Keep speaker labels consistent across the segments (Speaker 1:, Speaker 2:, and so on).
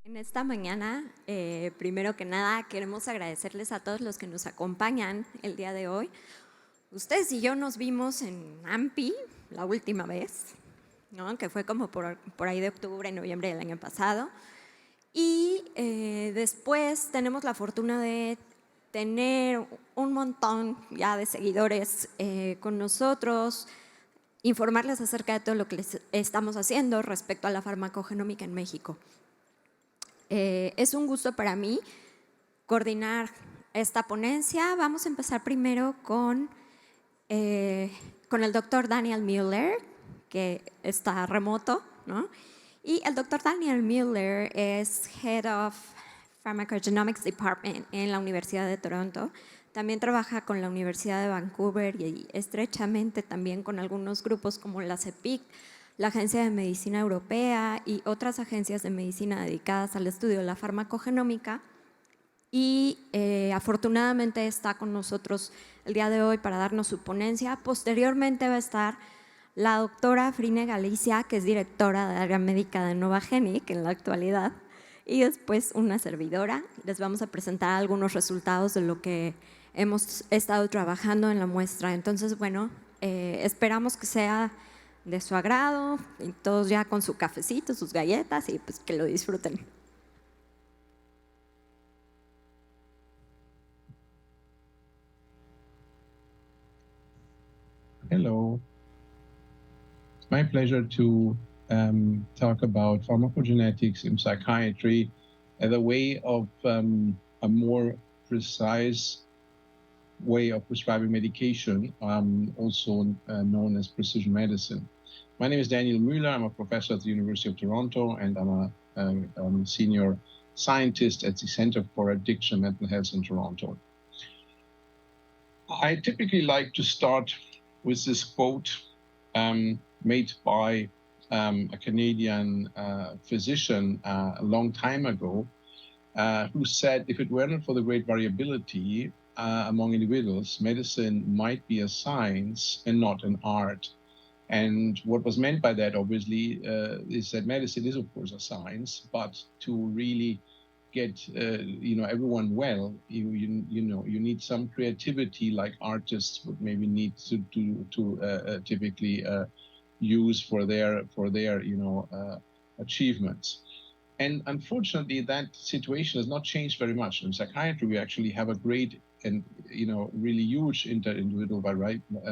Speaker 1: En esta mañana, primero que nada, queremos agradecerles a todos los que nos acompañan el día de hoy. Ustedes y yo nos vimos en AMPI la última vez, ¿no? Que fue como por ahí de octubre, noviembre del año pasado. Y después tenemos la fortuna de tener un montón ya de seguidores con nosotros, informarles acerca de todo lo que les estamos haciendo respecto a la farmacogenómica en México. Es un gusto para mí coordinar esta ponencia. Vamos a empezar primero con el doctor Daniel Mueller, que está remoto, ¿no? Y el doctor Daniel Mueller es Head of Farmacogenomics Department en la Universidad de Toronto. También trabaja con la Universidad de Vancouver y estrechamente también con algunos grupos como la CEPIC, la Agencia de Medicina Europea y otras agencias de medicina dedicadas al estudio de la farmacogenómica. Y afortunadamente está con nosotros el día de hoy para darnos su ponencia. Posteriormente va a estar la doctora Frine Galicia, que es directora de área médica de Novagenic en la actualidad, y después una servidora. Les vamos a presentar algunos resultados de lo que hemos estado trabajando en la muestra. Entonces, bueno, esperamos que sea de su agrado, y todos ya con su cafecito, sus galletas, y pues que lo disfruten.
Speaker 2: Hello. It's my pleasure to talk about pharmacogenetics in psychiatry as a way of a more precise way of prescribing medication, also known as precision medicine. My name is Daniel Mueller. I'm a professor at the University of Toronto, and I'm a senior scientist at the Center for Addiction and Mental Health in Toronto. I typically like to start with this quote made by a Canadian physician a long time ago, who said, if it weren't for the great variability among individuals, medicine might be a science and not an art. And what was meant by that, obviously, is that medicine is, of course, a science, but to really get everyone well, you need some creativity, like artists would maybe need to typically use for their achievements. And unfortunately, that situation has not changed very much. In psychiatry, we actually have a great and really huge inter-individual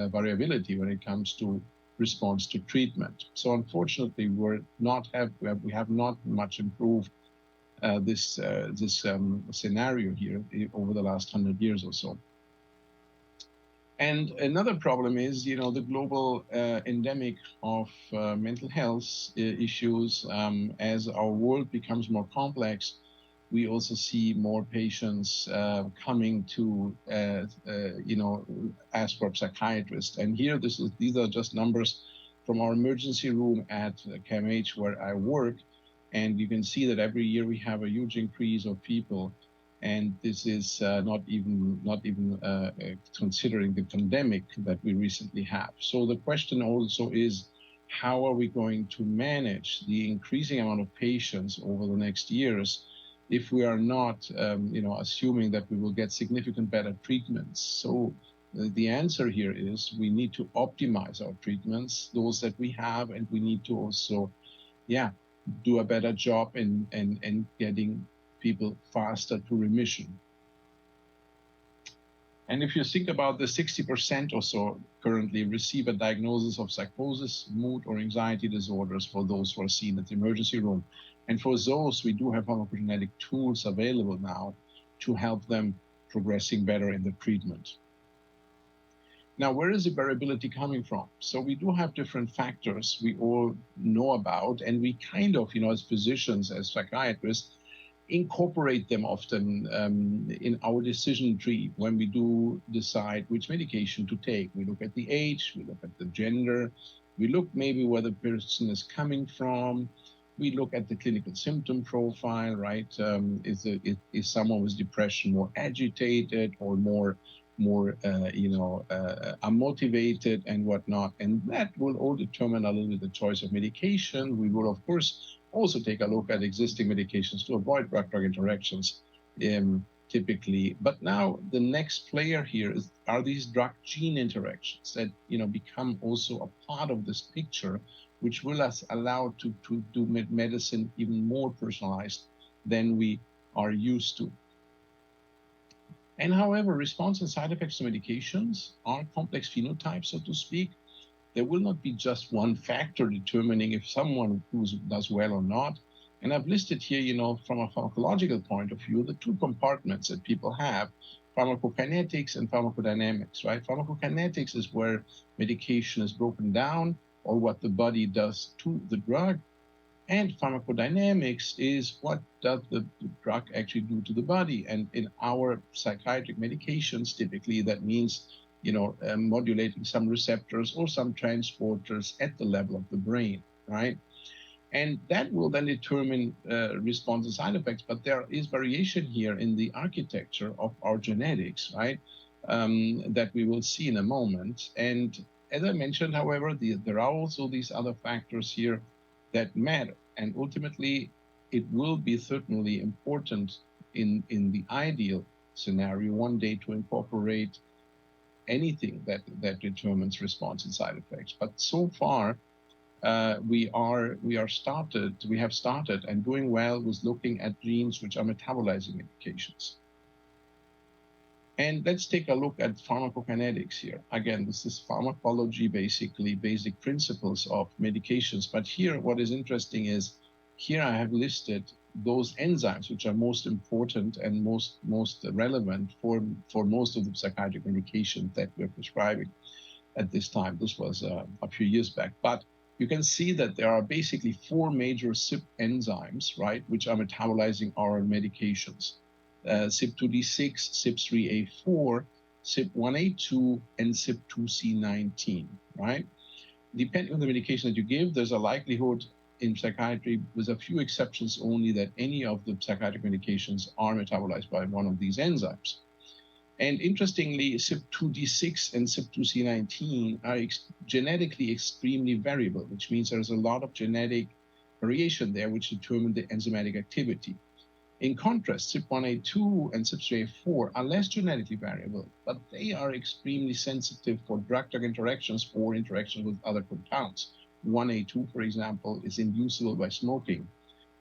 Speaker 2: variability when it comes to response to treatment. So unfortunately, we have not much improved this scenario here over the last 100 years or so. And another problem is, the global endemic of mental health issues. As our world becomes more complex, we also see more patients coming to, ask for a psychiatrist. And here, these are just numbers from our emergency room at CAMH where I work. And you can see that every year we have a huge increase of people, and this is not even considering the pandemic that we recently have. So the question also is, how are we going to manage the increasing amount of patients over the next years if we are not, assuming that we will get significant better treatments? So the answer here is we need to optimize our treatments, those that we have, and we need to also, do a better job in getting people faster to remission. And if you think about the 60% or so currently receive a diagnosis of psychosis, mood, or anxiety disorders for those who are seen at the emergency room. And for those, we do have pharmacogenetic tools available now to help them progressing better in the treatment. Now, where is the variability coming from? So we do have different factors we all know about, and we kind of, as physicians, as psychiatrists, incorporate them often in our decision tree when we do decide which medication to take. We look at the age, we look at the gender, we look maybe where the person is coming from, we look at the clinical symptom profile, right? Is someone with depression more agitated or more unmotivated and whatnot, and that will all determine a little bit the choice of medication. We will, of course, also take a look at existing medications to avoid drug-drug interactions typically. But now the next player here are these drug-gene interactions that become also a part of this picture, which will allow to do medicine even more personalized than we are used to. And however, response and side effects to medications are complex phenotypes, so to speak. There will not be just one factor determining if someone does well or not. And I've listed here, from a pharmacological point of view, the two compartments that people have, pharmacokinetics and pharmacodynamics, right? Pharmacokinetics is where medication is broken down or what the body does to the drug. And pharmacodynamics is what does the drug actually do to the body. And in our psychiatric medications, typically that means, modulating some receptors or some transporters at the level of the brain, right? And that will then determine response and side effects. But there is variation here in the architecture of our genetics, right? That we will see in a moment. And as I mentioned, however, there are also these other factors here that matter. And ultimately, it will be certainly important in the ideal scenario one day to incorporate anything that determines response and side effects. But so far, we have started and doing well with looking at genes which are metabolizing medications. And let's take a look at pharmacokinetics here. Again, this is pharmacology, basically basic principles of medications. But here, what is interesting is, here I have listed those enzymes which are most important and most relevant for most of the psychiatric medications that we're prescribing at this time. This was a few years back. But you can see that there are basically 4 major CYP enzymes, right, which are metabolizing our medications. CYP2D6, CYP3A4, CYP1A2, and CYP2C19, right? Depending on the medication that you give, there's a likelihood in psychiatry, with a few exceptions only, that any of the psychiatric medications are metabolized by one of these enzymes. And interestingly, CYP2D6 and CYP2C19 are genetically extremely variable, which means there's a lot of genetic variation there which determine the enzymatic activity. In contrast, CYP1A2 and CYP3A4 are less genetically variable, but they are extremely sensitive for drug-drug interactions or interactions with other compounds. 1A2, for example, is inducible by smoking,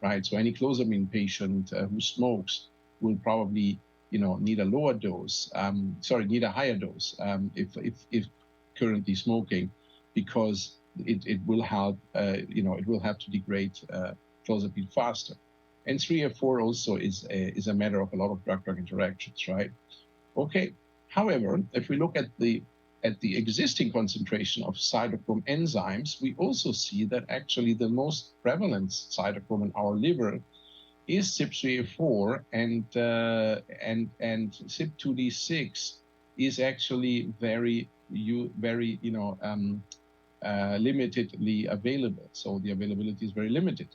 Speaker 2: right? So any clozapine patient who smokes will probably, need a lower dose, need a higher dose if currently smoking, because it will help, it will have to degrade clozapine faster. And 3A4 also is a matter of a lot of drug-drug interactions, right? Okay. However, if we look at the existing concentration of cytochrome enzymes, we also see that actually the most prevalent cytochrome in our liver is CYP3A4, and CYP2D6 is actually very limitedly available. So the availability is very limited.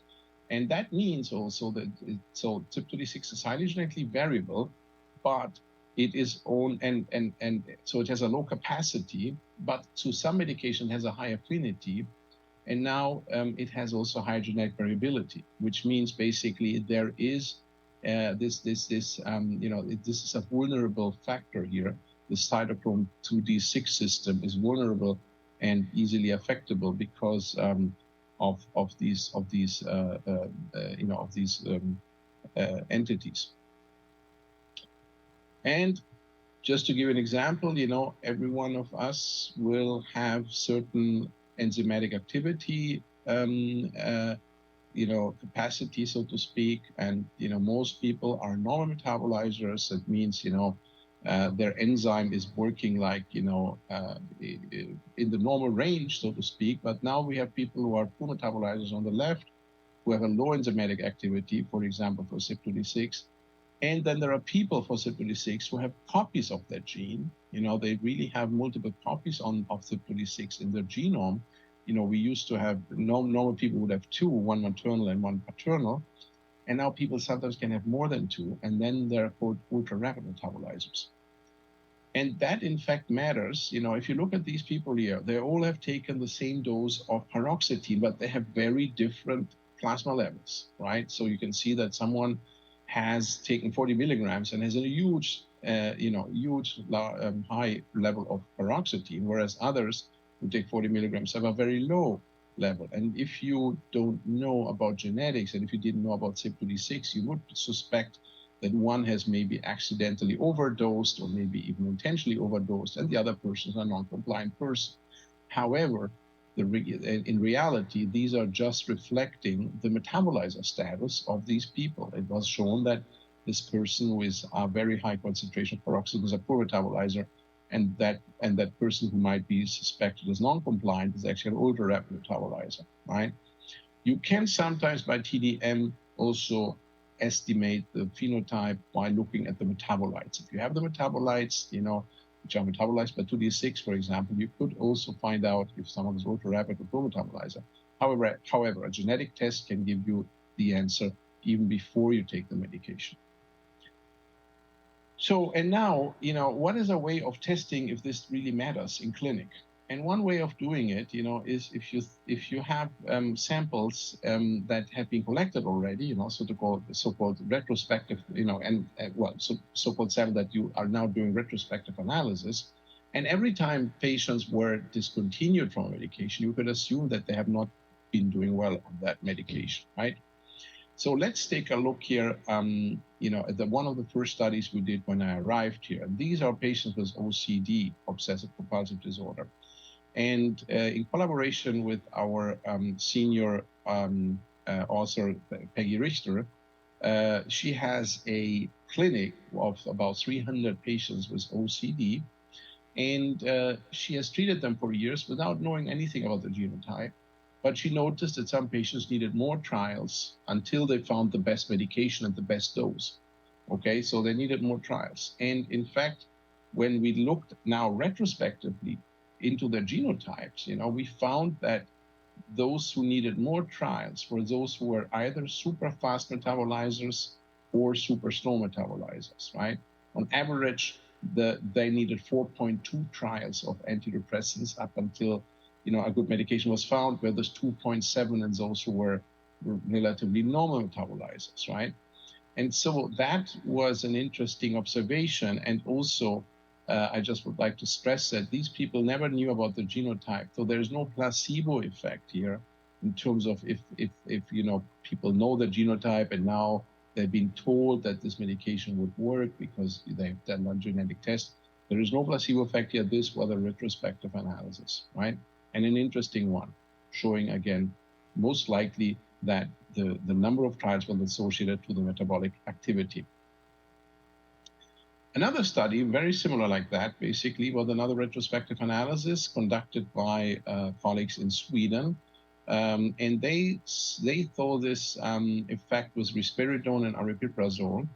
Speaker 2: And that means also that CYP2D6 is highly genetically variable, but it is and so it has a low capacity, but to some medication has a high affinity, and now it has also high genetic variability, which means basically there is this is a vulnerable factor here. The cytochrome 2D6 system is vulnerable and easily affectable because of these entities. And just to give an example, every one of us will have certain enzymatic activity, capacity, so to speak. And, most people are normal metabolizers. That means, their enzyme is working like, in the normal range, so to speak. But now we have people who are poor metabolizers on the left, who have a low enzymatic activity, for example, for CYP2D6. And then there are people for CYP2D6 who have copies of that gene. They really have multiple copies of CYP2D6 in their genome. We used to have, normal people would have 2, one maternal and one paternal. And now people sometimes can have more than 2, and then they're called ultra-rapid metabolizers. And that, in fact, matters. If you look at these people here, they all have taken the same dose of paroxetine, but they have very different plasma levels, right? So you can see that someone has taken 40 milligrams and has a huge, high level of paroxetine, whereas others who take 40 milligrams have a very low level. And if you don't know about genetics, and if you didn't know about CYP2D6, you would suspect that one has maybe accidentally overdosed or maybe even intentionally overdosed, and the other person is a non-compliant person. However, in reality, these are just reflecting the metabolizer status of these people. It was shown that this person with a very high concentration of peroxide is a poor metabolizer, and that person who might be suspected as non-compliant is actually an ultra rapid metabolizer, right? You can sometimes by TDM also estimate the phenotype by looking at the metabolites. If you have the metabolites, which are metabolized by 2D6, for example, you could also find out if someone is ultra rapid or poor metabolizer. However, a genetic test can give you the answer even before you take the medication. So, and now, what is a way of testing if this really matters in clinic? And one way of doing it, is if you have samples that have been collected already, so-called retrospective, so-called sample that you are now doing retrospective analysis, and every time patients were discontinued from medication, you could assume that they have not been doing well on that medication, right? So let's take a look here, at one of the first studies we did when I arrived here. These are patients with OCD, obsessive compulsive disorder. And in collaboration with our senior author, Peggy Richter, she has a clinic of about 300 patients with OCD. And she has treated them for years without knowing anything about the genotype. But she noticed that some patients needed more trials until they found the best medication and the best dose. Okay, so they needed more trials. And in fact, when we looked now retrospectively into their genotypes, we found that those who needed more trials were those who were either super fast metabolizers or super slow metabolizers, right? On average, they needed 4.2 trials of antidepressants up until a good medication was found, where there's 2.7 in those who were relatively normal metabolizers, right? And so that was an interesting observation. And also, I just would like to stress that these people never knew about the genotype. So there's no placebo effect here in terms of if people know the genotype and now they've been told that this medication would work because they've done a genetic test. There is no placebo effect here. This was a retrospective analysis, right? And an interesting one, showing again, most likely that the number of trials was associated to the metabolic activity. Another study, very similar like that, basically was another retrospective analysis conducted by colleagues in Sweden. And they thought this effect was risperidone and aripiprazole.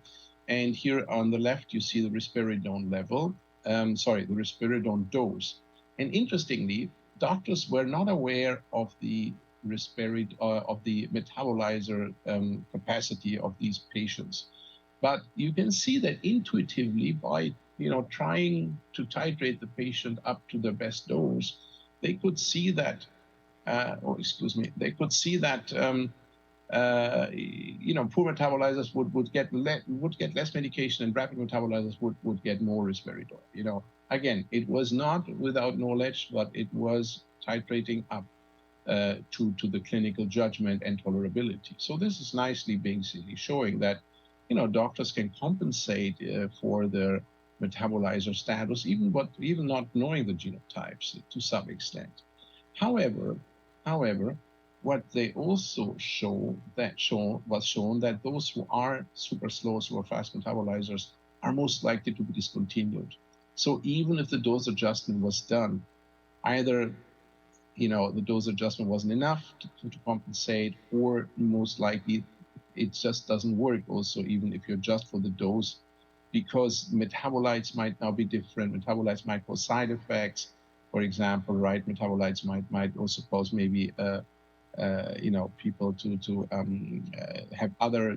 Speaker 2: And here on the left, you see the risperidone level, the risperidone dose. And interestingly, doctors were not aware of the of the metabolizer capacity of these patients. But you can see that intuitively by trying to titrate the patient up to the best dose, they could see that, they could see that poor metabolizers would get less medication, and rapid metabolizers would get more risperidone. Again, it was not without knowledge, but it was titrating up to the clinical judgment and tolerability. So this is nicely basically showing that doctors can compensate for their metabolizer status, even not knowing the genotypes to some extent. However, what they also was shown that those who are super slow, super fast metabolizers are most likely to be discontinued. So even if the dose adjustment was done, either the dose adjustment wasn't enough to compensate, or most likely it just doesn't work also, even if you adjust for the dose, because metabolites might now be different. Metabolites might cause side effects, for example, right? Metabolites might also cause maybe people to have other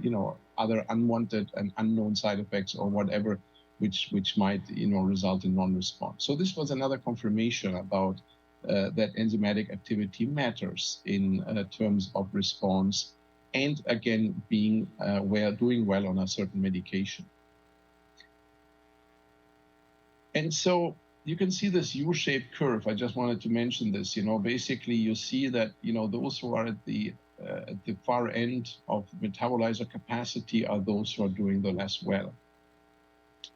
Speaker 2: unwanted and unknown side effects or whatever, which might result in non-response. So this was another confirmation about that enzymatic activity matters in terms of response and again, doing well on a certain medication. And so you can see this U-shaped curve. I just wanted to mention this. Basically you see that those who are at the far end of metabolizer capacity are those who are doing the less well.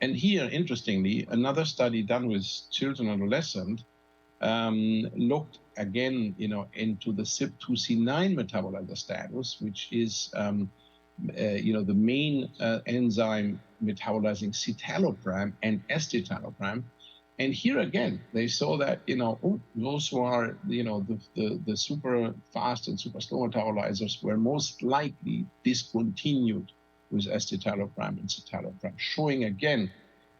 Speaker 2: And here, interestingly, another study done with children and adolescents looked again, into the CYP2C9 metabolizer status, which is, the main enzyme metabolizing citalopram and escitalopram. And here again, they saw that, those who are, the super fast and super slow metabolizers were most likely discontinued with escitalopram and citalopram, showing again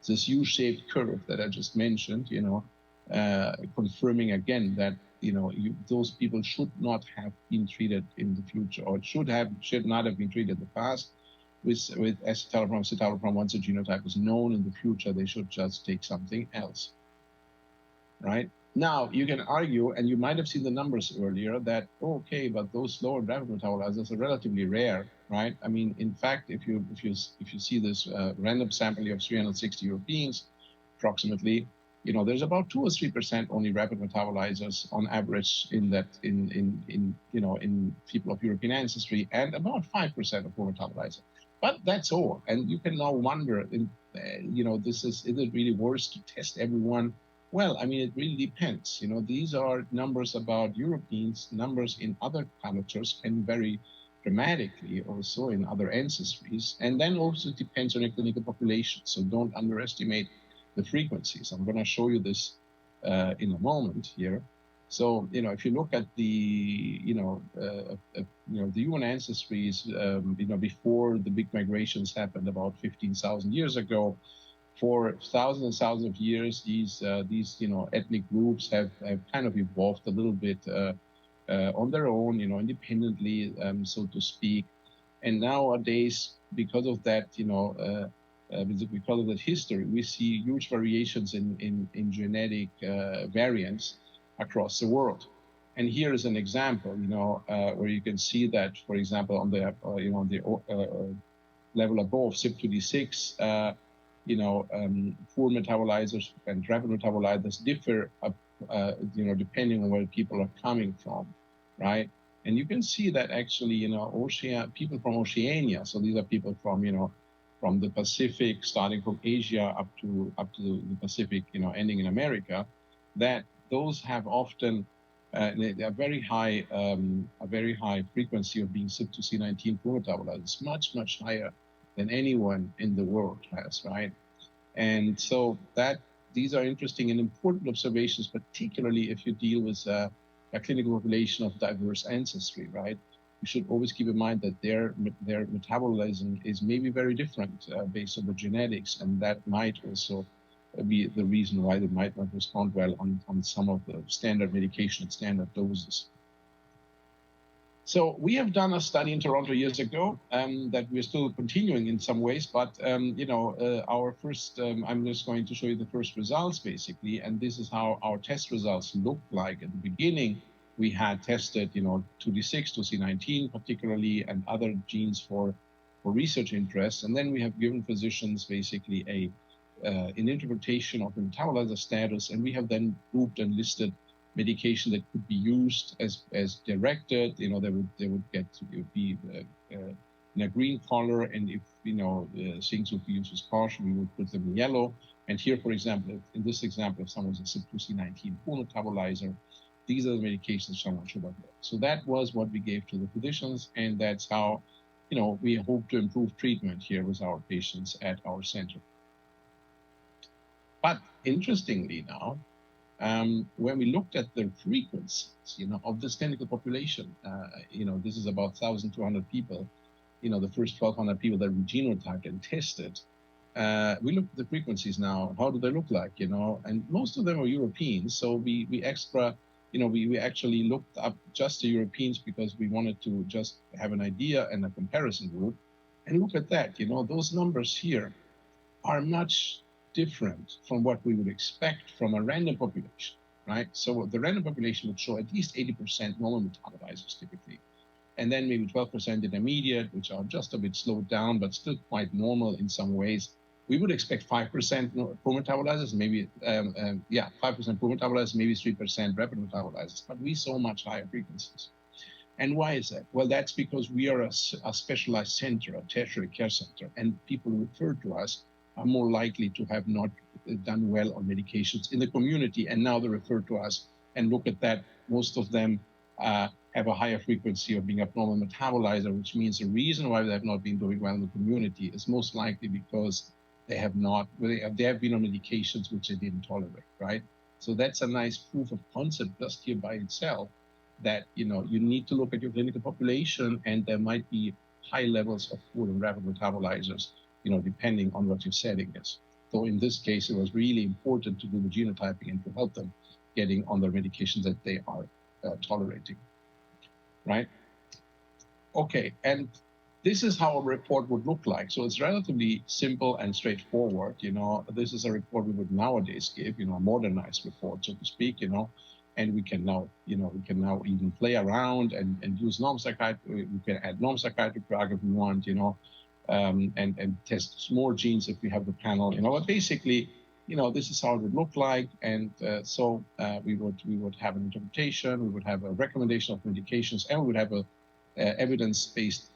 Speaker 2: this U-shaped curve that I just mentioned, confirming again that, those people should not have been treated in the future, or should not have been treated in the past with escitalopram, citalopram. Once a genotype is known in the future, they should just take something else, right? Now, you can argue, and you might have seen the numbers earlier, that, okay, but those slow and rapid metabolizers are relatively rare, right? I mean, in fact, if you see this random sampling of 360 Europeans, approximately, there's about 2 or 3% only rapid metabolizers on average in people of European ancestry, and about 5% of poor metabolizers. But that's all. And you can now wonder, is it really worth to test everyone? Well, I mean, it really depends. These are numbers about Europeans. Numbers in other cultures can vary dramatically also in other ancestries. And then also it depends on your clinical population. So don't underestimate the frequencies. I'm going to show you this in a moment here. So, if you look at the, the human ancestries, before the big migrations happened about 15,000 years ago, for thousands and thousands of years, these ethnic groups have kind of evolved a little bit on their own, independently, so to speak. And nowadays, because of that, because of that history, we see huge variations in genetic variants across the world. And here is an example, where you can see that, for example, on the level above, CYP2D6, poor metabolizers and rapid metabolizers differ, depending on where people are coming from, right? And you can see that actually, people from Oceania, so these are people from the Pacific, starting from Asia up to the Pacific, ending in America, that those have often a very high frequency of being CYP2C19 poor metabolizers, much higher than anyone in the world has, right? And so these are interesting and important observations, particularly if you deal with a clinical population of diverse ancestry, right? You should always keep in mind that their metabolism is maybe very different based on the genetics, and that might also be the reason why they might not respond well on some of the standard medication and standard doses. So we have done a study in Toronto years ago that we're still continuing in some ways, but our first, I'm just going to show you the first results basically, and this is how our test results looked like. At the beginning, we had tested, 2D6, 2C19 particularly, and other genes for research interests, and then we have given physicians basically an interpretation of the metabolizer status, and we have then grouped and listed medication that could be used as directed. They would be in a green color, and if things would be used as caution, we would put them in yellow. And here, for example, in this example, if someone's a CYP2C19 poor metabolizer, these are the medications someone should avoid. So that was what we gave to the physicians, and that's how we hope to improve treatment here with our patients at our center. But interestingly now, when we looked at the frequencies, of this clinical population, this is about 1,200 people, the first 1,200 people that we genotyped and tested, we looked at the frequencies now. How do they look like, And most of them are Europeans, so we actually looked up just the Europeans because we wanted to just have an idea and a comparison group. And look at that, those numbers here are much different from what we would expect from a random population, right? So the random population would show at least 80% normal metabolizers typically. and then maybe 12% intermediate, which are just a bit slowed down, but still quite normal in some ways. We would expect 5% poor metabolizers, maybe, 5% poor metabolizers, maybe 3% rapid metabolizers, but we saw much higher frequencies. And why is that? Well, that's because we are a specialized center, a tertiary care center, and people referred to us are more likely to have not done well on medications in the community, and now they refer to us and look at that. Most of them have a higher frequency of being abnormal metabolizer, which means the reason why they have not been doing well in the community is most likely because they have been on medications which they didn't tolerate, right? So that's a nice proof of concept just here by itself, that you need to look at your clinical population, and there might be high levels of poor and rapid metabolizers, depending on what your setting is. So in this case, it was really important to do the genotyping and to help them getting on their medications that they are tolerating, right? Okay, and this is how a report would look like. So it's relatively simple and straightforward. This is a report we would nowadays give, a modernized report, so to speak, and we can now, even play around and use non-psychiatric. We can add non-psychiatric drug if we want, and test more genes if we have the panel, But basically, this is how it would look like, and so we would have an interpretation, we would have a recommendation of medications, and we would have a evidence-based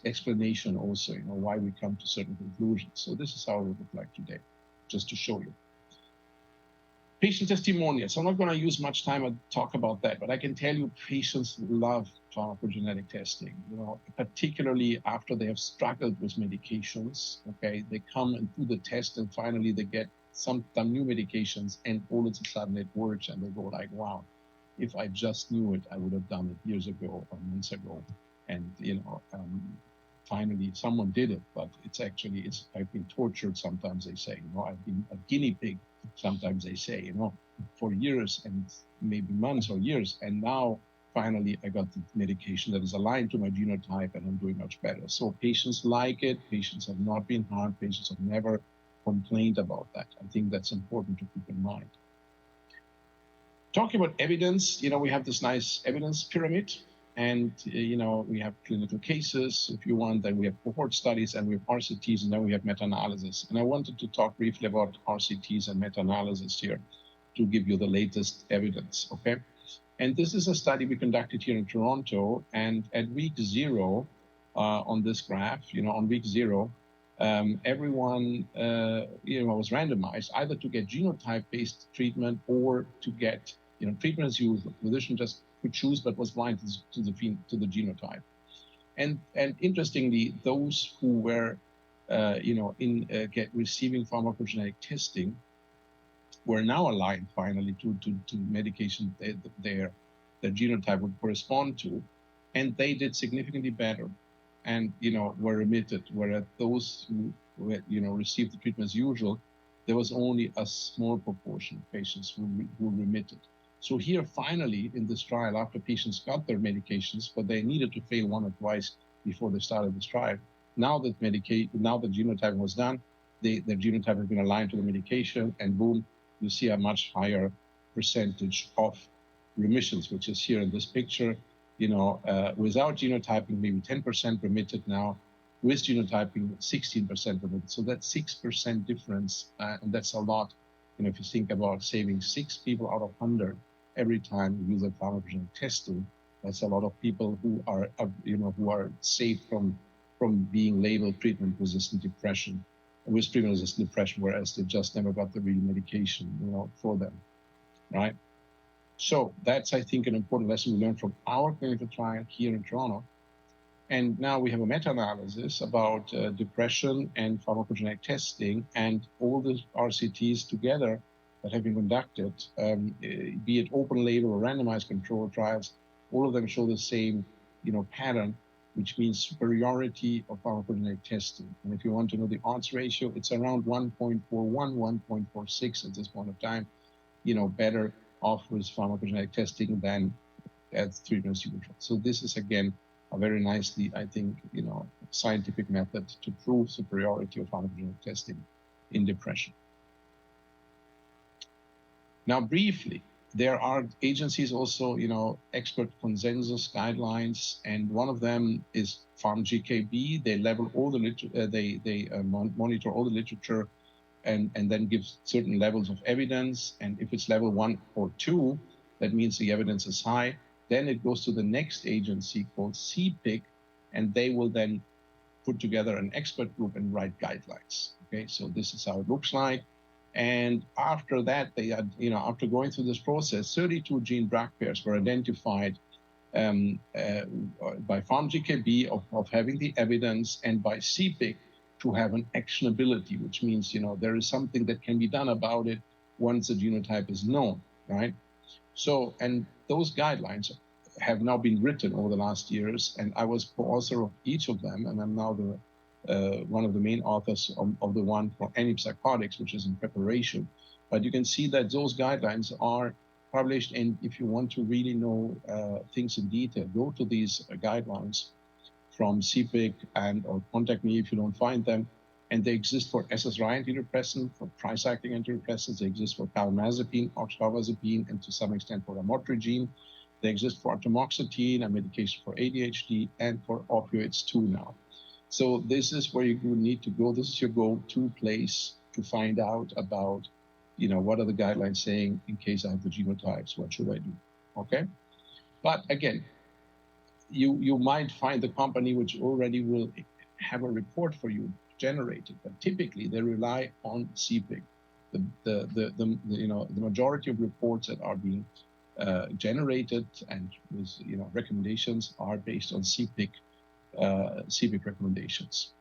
Speaker 2: explanation also, why we come to certain conclusions. So this is how it would look like today, just to show you. Patient testimonials. I'm not going to use much time to talk about that, but I can tell you patients love pharmacogenetic testing, particularly after they have struggled with medications. Okay, they come and do the test, and finally they get some new medications, and all of a sudden it works, and they go like, wow, if I just knew it, I would have done it years ago or months ago. And finally someone did it, but I've been tortured, sometimes they say, I've been a guinea pig, sometimes they say, for years and maybe months or years, and now finally I got the medication that is aligned to my genotype, and I'm doing much better. So patients like it, patients have not been harmed, patients have never complained about that. I think that's important to keep in mind. Talking about evidence, we have this nice evidence pyramid, and we have clinical cases, if you want, then we have cohort studies, and we have RCTs, and then we have meta-analysis. And I wanted to talk briefly about RCTs and meta-analysis here to give you the latest evidence, okay? And this is a study we conducted here in Toronto, and at week 0, on this graph, on week 0, everyone, was randomized either to get genotype-based treatment or to get, treatment as usual. The physician just could choose, but was blind to the genotype. And interestingly, those who were, receiving pharmacogenetic testing were now aligned finally to medication their genotype would correspond to, and they did significantly better, and were remitted. Whereas those who received the treatment as usual, there was only a small proportion of patients who remitted. So here, finally, in this trial, after patients got their medications, but they needed to fail 1 or twice before they started this trial, now that genotyping was done, their genotype has been aligned to the medication, and boom, you see a much higher percentage of remissions, which is here in this picture. Without genotyping, maybe 10% remitted now. With genotyping, 16% remitted. So that's 6% difference, and that's a lot. If you think about saving 6 people out of 100 every time you use a pharmacogenetic testing, that's a lot of people who are safe from being labeled treatment-resistant depression, with treatment-resistant depression, whereas they just never got the real medication, for them, right? So that's, I think, an important lesson we learned from our clinical trial here in Toronto. And now we have a meta-analysis about depression and pharmacogenetic testing, and all the RCTs together that have been conducted, be it open label or randomized control trials, all of them show the same, pattern, which means superiority of pharmacogenetic testing. And if you want to know the odds ratio, it's around 1.41, 1.46 at this point of time, better off with pharmacogenetic testing than as treatment as usual. So this is, again, a very nicely, I think, scientific method to prove superiority of pharmacogenetic testing in depression. Now, briefly, There are agencies also, expert consensus guidelines, and one of them is PharmGKB. They level all the monitor all the literature, and then give certain levels of evidence. And if it's level 1 or 2, that means the evidence is high. Then it goes to the next agency called CPIC, and they will then put together an expert group and write guidelines. Okay, so this is how it looks like. And after that, they had, after going through this process, 32 gene drug pairs were identified by PharmGKB of having the evidence, and by CPIC to have an actionability, which means, there is something that can be done about it once the genotype is known, right? So, and those guidelines have now been written over the last years, and I was co-author of each of them, and I'm now one of the main authors of the one for antipsychotics, which is in preparation. But you can see that those guidelines are published, and if you want to really know things in detail, go to these guidelines from CPIC or contact me if you don't find them. And they exist for SSRI antidepressant, for tricyclic antidepressants. They exist for carbamazepine, oxcarbazepine, and to some extent for lamotrigine. They exist for atomoxetine, a medication for ADHD, and for opioids too now. So this is where you need to go. This is your go-to place to find out about, what are the guidelines saying in case I have the genotypes, what should I do, okay? But again, you might find the company which already will have a report for you generated, but typically they rely on CPIC. The majority of reports that are being generated and with recommendations are based on CPIC recommendations.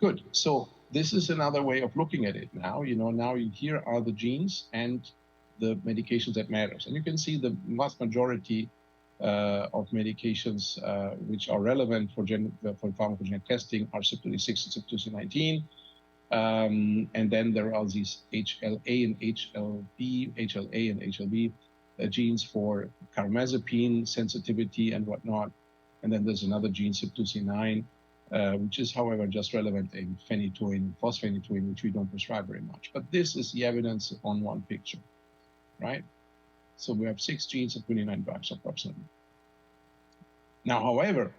Speaker 2: Good. So this is another way of looking at it now. Now here are the genes and the medications that matters, and you can see the vast majority of medications which are relevant for pharmacogenetic testing are CYP26 and CYP2C19. And then there are these HLA and HLB genes for carbamazepine sensitivity and whatnot. And then there's another gene, CYP2C9, which is, however, just relevant in phenytoin and phosphenytoin, which we don't prescribe very much. But this is the evidence on one picture, right? So we have 6 genes and 29 drugs approximately. Now, however,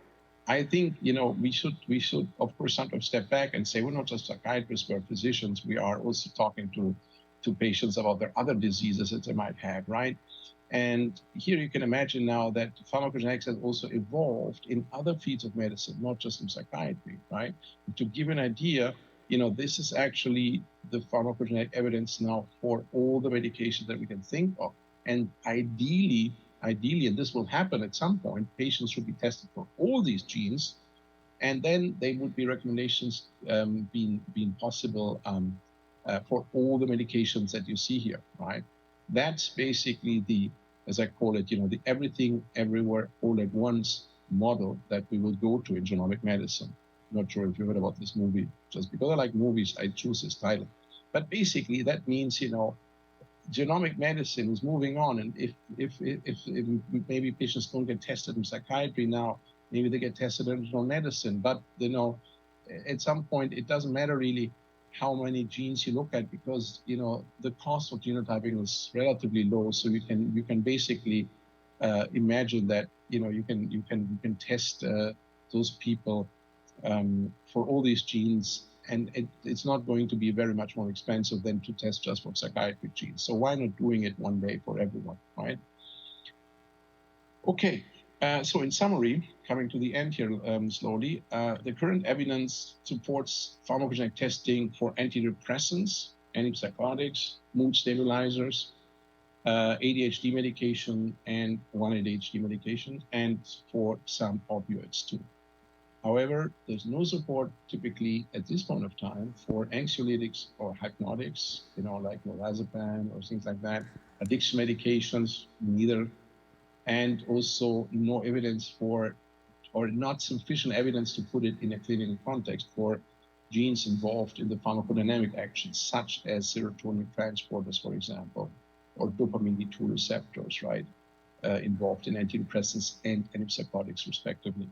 Speaker 2: I think we should of course sometimes step back and say we're not just psychiatrists, we're physicians. We are also talking to patients about their other diseases that they might have, right? And here you can imagine now that pharmacogenetics has also evolved in other fields of medicine, not just in psychiatry, right? And to give an idea, this is actually the pharmacogenetic evidence now for all the medications that we can think of. And ideally, and this will happen at some point, patients should be tested for all these genes, and then they would be recommendations being possible for all the medications that you see here, right? That's basically the, as I call it, the everything, everywhere, all at once model that we will go to in genomic medicine. I'm not sure if you heard about this movie. Just because I like movies, I choose this title. But basically, that means, genomic medicine is moving on, and if maybe patients don't get tested in psychiatry now, maybe they get tested in general medicine. But at some point, it doesn't matter really how many genes you look at, because the cost of genotyping is relatively low. So you can basically imagine that you can test those people for all these genes. And it's not going to be very much more expensive than to test just for psychiatric genes. So why not doing it one day for everyone, right? Okay, so in summary, coming to the end here slowly, the current evidence supports pharmacogenetic testing for antidepressants, antipsychotics, mood stabilizers, ADHD medication, and one ADHD medication, and for some opioids too. However, there's no support typically at this point of time for anxiolytics or hypnotics, like lorazepam or things like that. Addiction medications, neither. And also no evidence for, or not sufficient evidence to put it in a clinical context for genes involved in the pharmacodynamic actions, such as serotonin transporters, for example, or dopamine D2 receptors, right, involved in antidepressants and antipsychotics, respectively.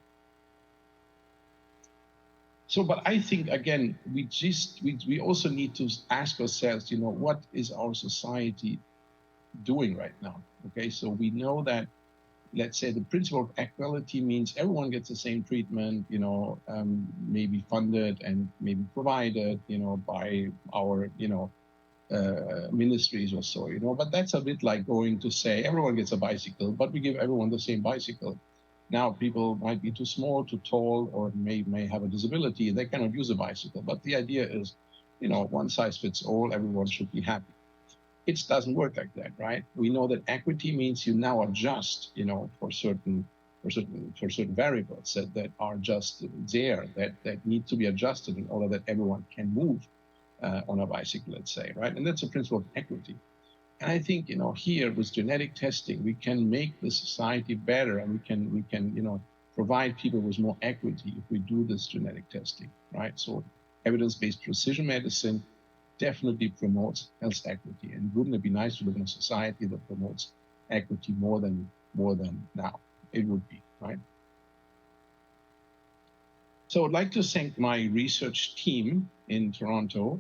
Speaker 2: So, but I think, again, we also need to ask ourselves, what is our society doing right now. Okay, so we know that, let's say, the principle of equality means everyone gets the same treatment, maybe funded and maybe provided, by our, ministries or so, but that's a bit like going to say everyone gets a bicycle, but we give everyone the same bicycle. Now, people might be too small, too tall, or may have a disability. They cannot use a bicycle. But the idea is, one size fits all. Everyone should be happy. It doesn't work like that, right? We know that equity means you now adjust, for certain variables that are just there, that need to be adjusted in order that everyone can move on a bicycle, let's say, right? And that's a principle of equity. And I think, here with genetic testing, we can make the society better, and we can provide people with more equity if we do this genetic testing, right? So evidence-based precision medicine definitely promotes health equity. And wouldn't it be nice to live in a society that promotes equity more than now? It would be, right? So I'd like to thank my research team in Toronto.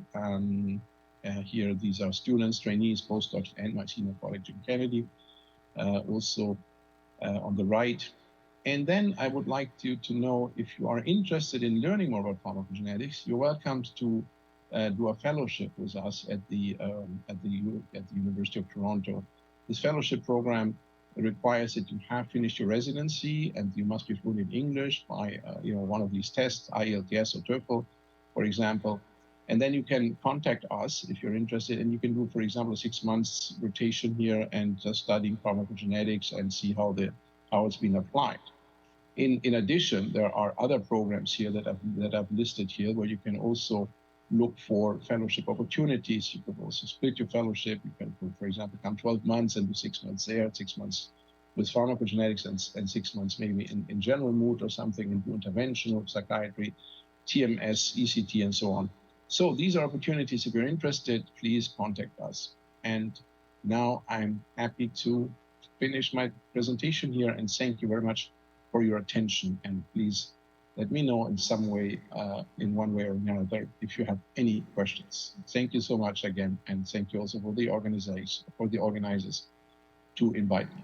Speaker 2: Here, these are students, trainees, postdocs, and my senior colleague, Jim Kennedy, also on the right. And then I would like you to know, if you are interested in learning more about pharmacogenetics, you're welcome to do a fellowship with us at the University of Toronto. This fellowship program requires that you have finished your residency and you must be fluent in English by one of these tests, IELTS or TOEFL, for example. And then you can contact us if you're interested, and you can do, for example, a 6 months rotation here and just studying pharmacogenetics and see how it's been applied. In addition, there are other programs here that I've listed here where you can also look for fellowship opportunities. You could also split your fellowship. You can, for example, come 12 months and do 6 months there, 6 months with pharmacogenetics, and 6 months maybe in general mood or something, and do interventional psychiatry, TMS, ECT, and so on. So these are opportunities. If you're interested, please contact us. And now I'm happy to finish my presentation here, and thank you very much for your attention. And please let me know in some way, in one way or another, if you have any questions. Thank you so much again, and thank you also for the organizers to invite me.